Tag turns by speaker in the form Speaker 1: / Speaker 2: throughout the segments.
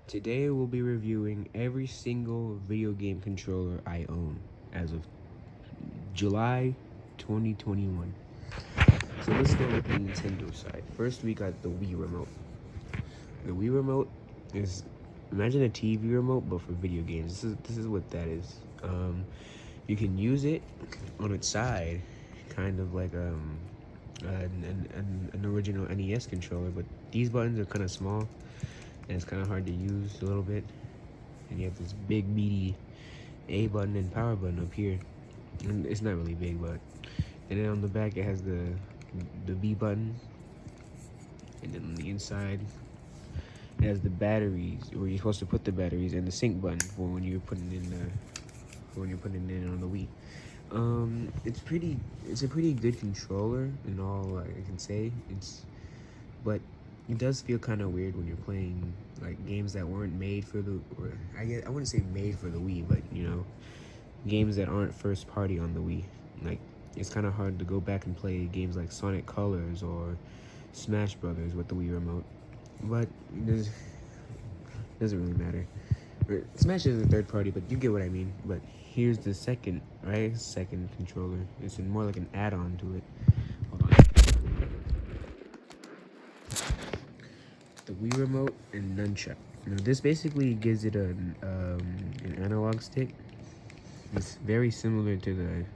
Speaker 1: Today we'll be reviewing every single video game controller I own as of July 2021. So let's start with the Nintendo side. First we got the Wii Remote. The Wii Remote is, imagine a TV remote but for video games. This is what that is. You can use it on its side, kind of like an original NES controller, but these buttons are kind of small and it's kind of hard to use a little bit. And you have this big meaty A button and power button up here, and it's not really big, but and then on the back it has the B button, and then on the inside it has the batteries where you're supposed to put the batteries, and the sync button for when you're putting in it on the Wii. It's a pretty good controller in all I can say. But it does feel kind of weird when you're playing like games that weren't made for or I wouldn't say made for the Wii, but games that aren't first party on the Wii. Like, it's kind of hard to go back and play games like Sonic Colors or Smash Brothers with the Wii remote. But it doesn't really matter. Smash is a third party, but you get what I mean. But here's the second controller. It's more like an add-on to it. Hold on. The Wii remote and nunchuck. Now this basically gives it an analog stick. It's very similar to the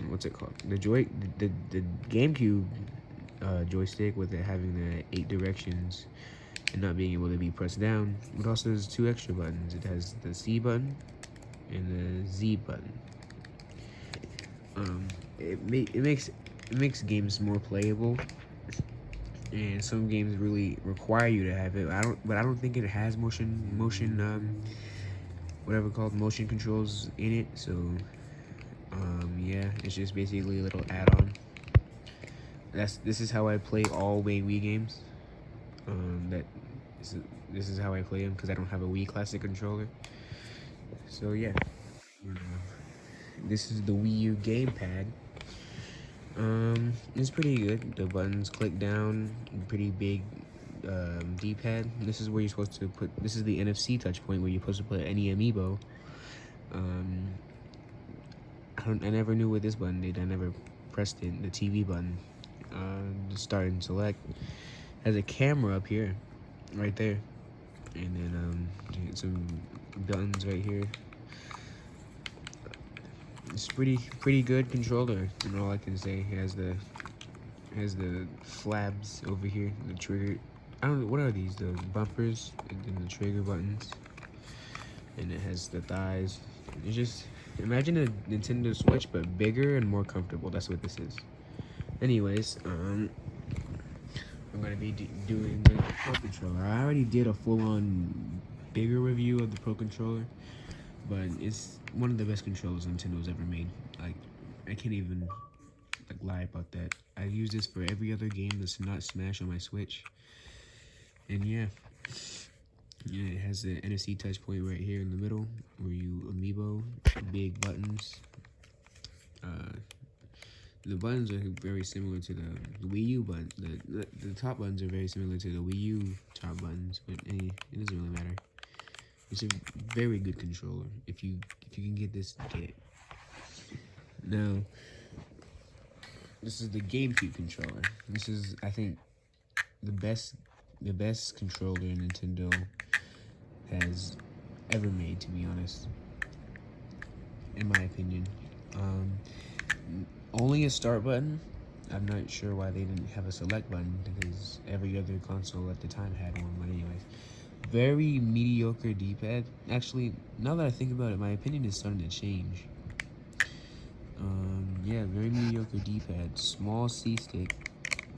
Speaker 1: what's it called? The GameCube joystick, with it having the 8 directions and not being able to be pressed down. It also has 2 extra buttons. It has the C button and the Z button. It makes games more playable, and some games really require you to have it. I don't think it has motion whatever called motion controls in it. So yeah, it's just basically a little add-on. This is how I play all Wii games. This is how I play them because I don't have a Wii Classic controller. So yeah, this is the Wii U gamepad. It's pretty good. The buttons click down, pretty big D-pad. This is where you're supposed to put. This is the NFC touch point where you're supposed to put any amiibo. I never knew what this button did. I never pressed it. The TV button. Start and select. Has a camera up here, right there, and then some buttons right here. It's pretty good controller, and all I can say. It has the flabs over here, the trigger. I don't know, what are these? The bumpers and then the trigger buttons, and it has the thighs. It's just, imagine a Nintendo Switch but bigger and more comfortable. That's what this is. Anyways, I'm gonna be doing the Pro Controller. I already did a full-on bigger review of the Pro Controller, but it's one of the best controllers Nintendo's ever made. Like, I can't even lie about that. I use this for every other game that's not Smash on my Switch. And yeah, it has the NFC touch point right here in the middle where you amiibo, big buttons. The buttons are very similar to the Wii U button. The top buttons are very similar to the Wii U top buttons, but it doesn't really matter. It's a very good controller. If you can get this, get it. Now, this is the GameCube controller. This is, I think, the best controller Nintendo has ever made, to be honest, in my opinion. Only a start button. I'm not sure why they didn't have a select button, because every other console at the time had one. But anyways, very mediocre D-pad. Actually, now that I think about it, my opinion is starting to change. Yeah, very mediocre D-pad. Small C-stick,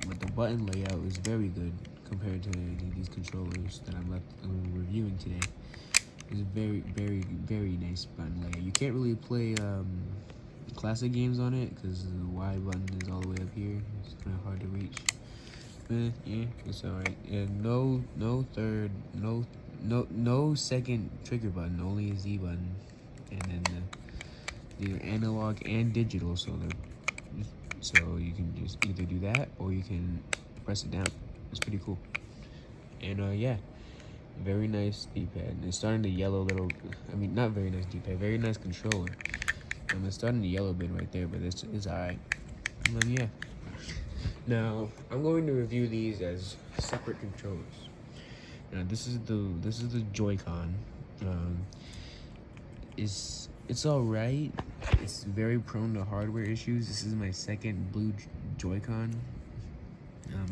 Speaker 1: but the button layout is very good compared to these controllers that I'm reviewing today. It's a very nice button layout. You can't really play classic games on it because the Y button is all the way up here. It's kind of hard to reach. But yeah, it's alright. And no second trigger button, only a Z button, and then the analog and digital. So you can just either do that or you can press it down. It's pretty cool. And yeah, very nice D-pad. It's starting to yellow a little. I mean, not very nice D-pad. Very nice controller. It's starting to yellow a bit right there, but it's alright. And then yeah. Now I'm going to review these as separate controllers. Now this is the Joy-Con. Um, it's all right. It's very prone to hardware issues. This is my second blue Joy-Con.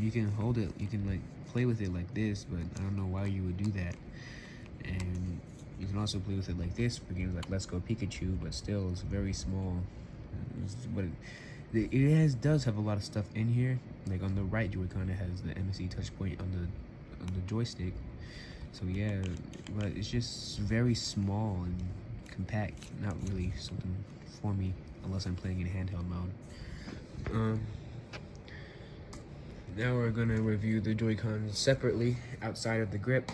Speaker 1: You can hold it, you can like play with it like this, but I don't know why you would do that. And you can also play with it like this for games like Let's Go Pikachu, but still it's very small. But does have a lot of stuff in here. Like on the right Joy-Con, it has the MSC touch point on the joystick. So yeah, but it's just very small and compact. Not really something for me unless I'm playing in handheld mode. Now we're gonna review the Joy-Cons separately outside of the grip.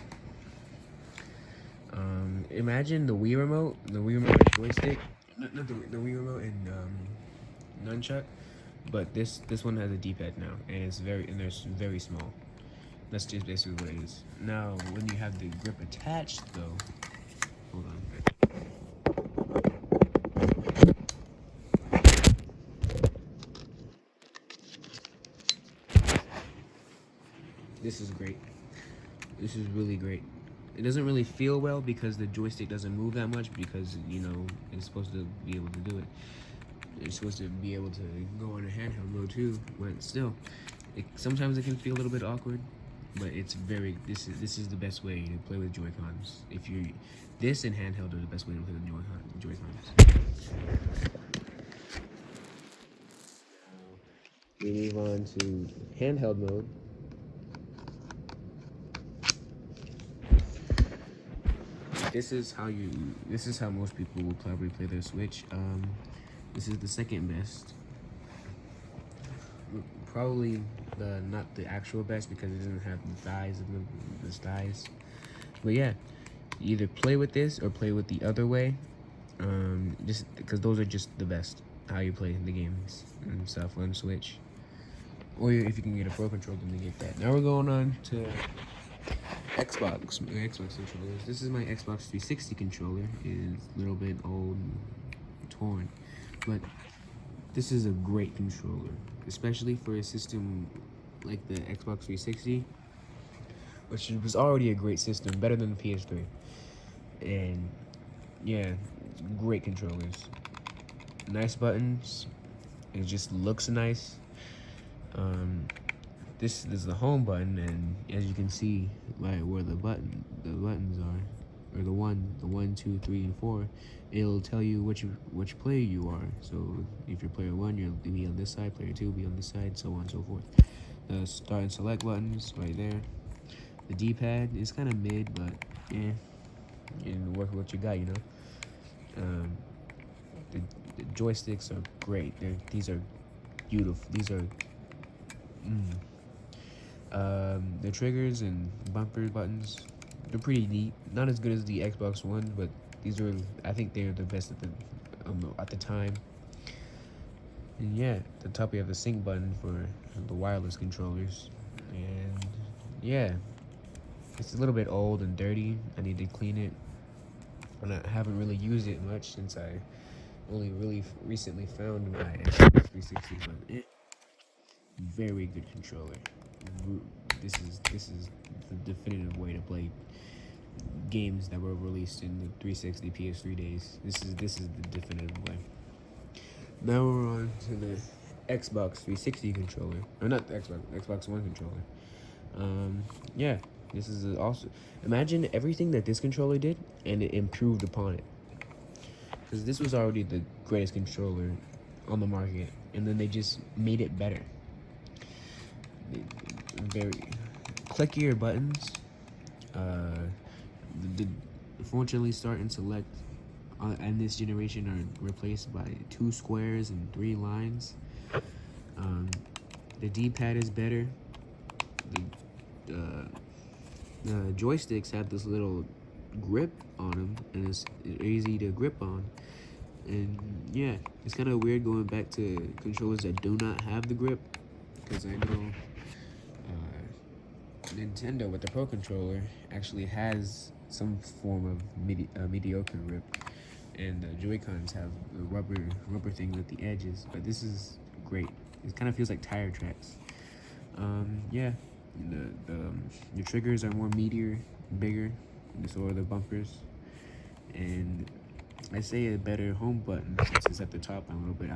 Speaker 1: Imagine the Wii Remote and joystick, not the Wii Remote and nunchuck, but this one has a D-pad now, and it's very small. That's just basically what it is. Now, when you have the grip attached, though, hold on. This is great. This is really great. It doesn't really feel well because the joystick doesn't move that much because, you know, it's supposed to be able to do it. It's supposed to be able to go in a handheld mode too, but still, sometimes it can feel a little bit awkward. But it's this is the best way to play with Joy-Cons. If you this and handheld are the best way to play with Joy-Cons. We move on to handheld mode. This is how most people will probably play their Switch. This is the second best. Probably not the actual best because it doesn't have the thighs and the thighs. But yeah, you either play with this or play with the other way. Just because those are just the best how you play the games and stuff on Switch. Or if you can get a Pro Controller, then you get that. Now we're going on to Xbox controllers. This is my Xbox 360 controller. It's a little bit old and torn, but this is a great controller, especially for a system like the Xbox 360, which was already a great system, better than the PS3. And yeah, great controllers. Nice buttons. It just looks nice. This is the home button, and as you can see, right where the buttons are, or the 1, 2, 3, and 4, it'll tell you which player you are. So if you're player 1, you'll be on this side, player 2 will be on this side, so on and so forth. The start and select buttons right there. The D-pad is kind of mid, but yeah, you work with what you got, you know. The joysticks are great. These are beautiful. These are the triggers and bumper buttons, they're pretty neat. Not as good as the Xbox One, but I think they're the best at the time. And yeah, at the top we have the sync button for the wireless controllers. And yeah, it's a little bit old and dirty. I need to clean it. And I haven't really used it much since I only really recently found my Xbox 360, but very good controller. This is the definitive way to play games that were released in the 360 PS3 days. This is the definitive way. Now we're on to the Xbox 360 controller, or not the Xbox One controller. Yeah, this is also, imagine everything that this controller did, and it improved upon it. Because this was already the greatest controller on the market, and then they just made it better. Very clickier buttons. Unfortunately, start and select and this generation are replaced by 2 squares and 3 lines. The D-pad is better. The joysticks have this little grip on them, and it's easy to grip on. And yeah, it's kind of weird going back to controllers that do not have the grip, because I know Nintendo with the Pro Controller actually has some form of mediocre grip, and the Joy-Cons have the rubber thing with the edges. But this is great. It kind of feels like tire tracks. Yeah, the triggers are more meatier, bigger, and so are the bumpers, and I say a better home button since it's at the top and a little bit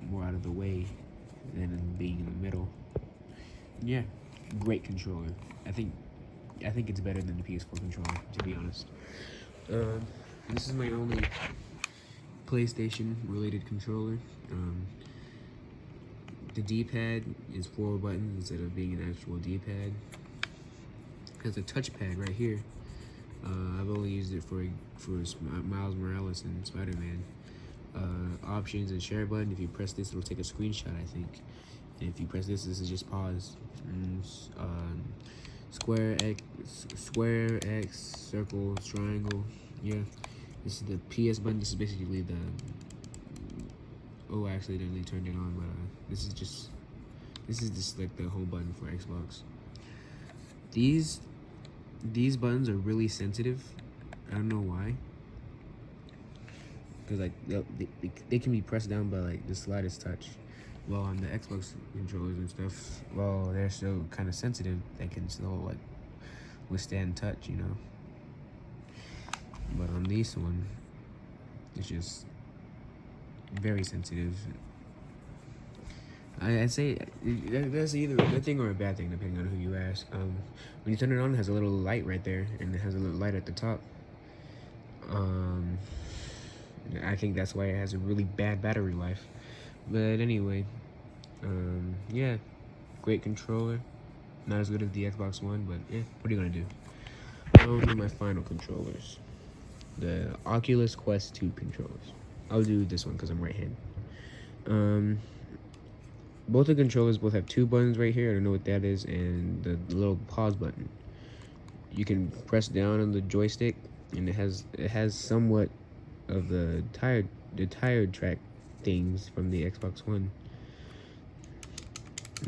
Speaker 1: more out of the way than being in the middle. Yeah, great controller. I think it's better than the PS4 controller, to be honest. This is my only PlayStation related controller. The D-pad is 4 buttons instead of being an actual D-pad. It has a touchpad right here. I've only used it for Miles Morales and Spider-Man. Options and share button. If you press this, it'll take a screenshot, I think. And if you press this is just pause. Square, X, circle, triangle. Yeah, this is the PS button. This is basically the. Oh, I accidentally turned it on, but this is just like the home button for Xbox. These buttons are really sensitive. I don't know why. Because like they can be pressed down by like the slightest touch. Well, on the Xbox controllers and stuff, well, they're still kind of sensitive. They can still like withstand touch, you know. But on this one, it's just very sensitive. I'd say that's either a good thing or a bad thing, depending on who you ask. When you turn it on, it has a little light right there, and it has a little light at the top. I think that's why it has a really bad battery life. But anyway, yeah, great controller. Not as good as the Xbox One, but yeah, what are you gonna do? On to my final controllers, the Oculus Quest 2 controllers. I'll do this one because I'm right-handed. Both the controllers both have 2 buttons right here. I don't know what that is, and the little pause button. You can press down on the joystick, and it has somewhat of the tire track things from the Xbox One.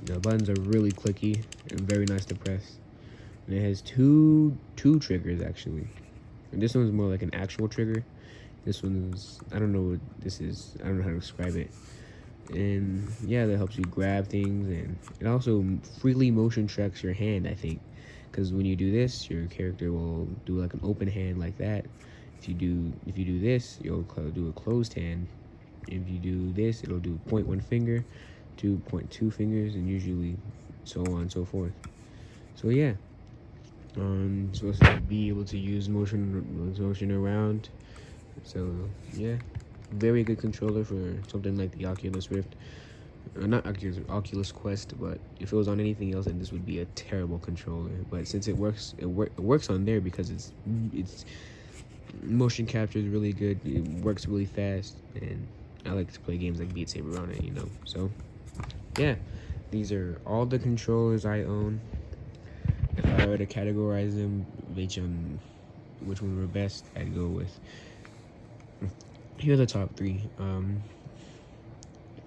Speaker 1: The buttons are really clicky and very nice to press. And it has two triggers actually. And this one's more like an actual trigger. This one's, I don't know what this is. I don't know how to describe it. And yeah, that helps you grab things, and it also freely motion tracks your hand, I think, because when you do this, your character will do like an open hand like that. If you do this, you'll do a closed hand. If you do this, it'll do 0.1 finger, 2.2 fingers, and usually so on and so forth. So yeah, supposed to be able to use motion around. So yeah, very good controller for something like the Oculus Rift. Not Oculus Quest, but if it was on anything else, then this would be a terrible controller. But since it works on there because it's motion capture is really good. It works really fast, and I like to play games like Beat Saber on it, you know. So yeah, these are all the controllers I own. If I were to categorize them, which one were best, I'd go with. Here are the top 3.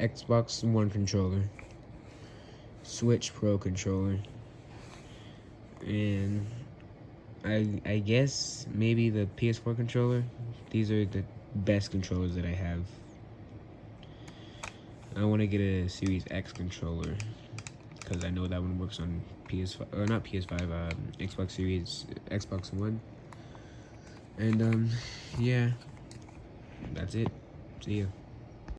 Speaker 1: Xbox One controller, Switch Pro controller, and I guess maybe the PS4 controller. These are the best controllers that I have. I want to get a Series X controller because I know that one works on PS5 or not PS5, Xbox One. And yeah, that's it. See ya.